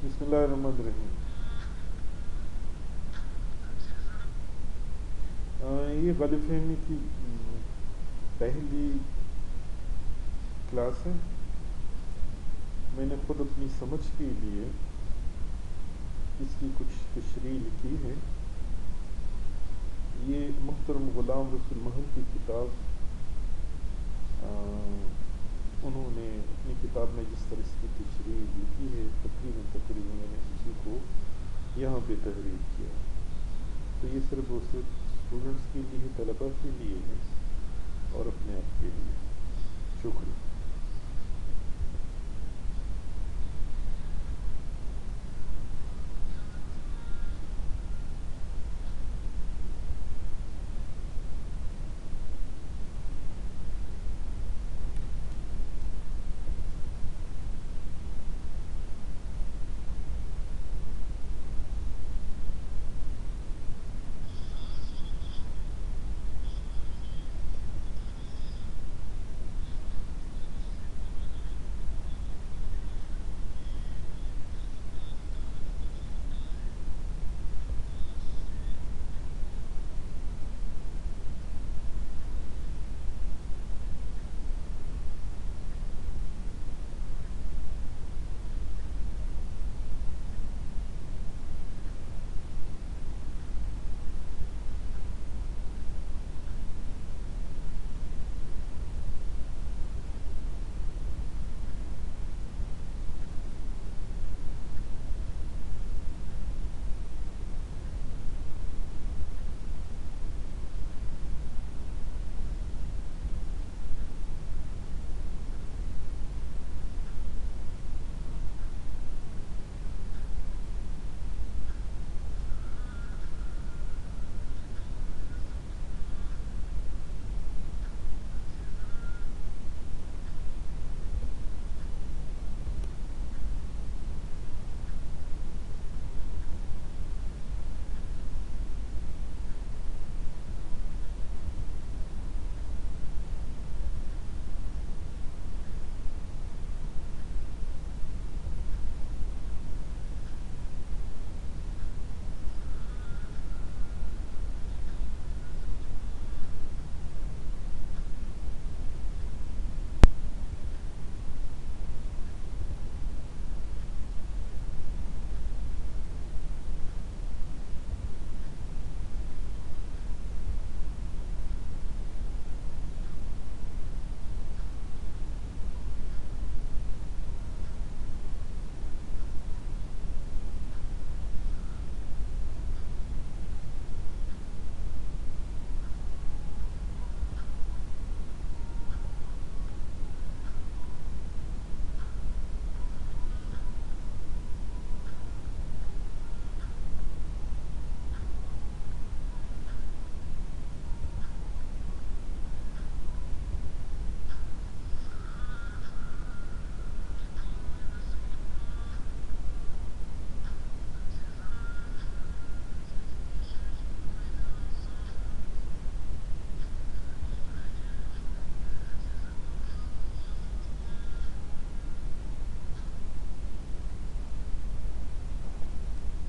بسم اللہ الرحمن الرحیم۔ یہ غالب فہمی کی پہلی کلاس ہے۔ میں نے خود اپنی سمجھ کے لیے اس کی کچھ تشریح لکھی ہے۔ یہ محترم غلام رسول محل کی کتاب، انہوں نے اپنی کتاب میں جس طرح اس کی تشریح لکھی ہے تقریباً میں نے اسی کو یہاں پہ تحریر کیا۔ تو یہ صرف اسٹوڈنٹس کے لیے، طلباء کے لیے ہے اور اپنے آپ کے لیے۔ شکریہ۔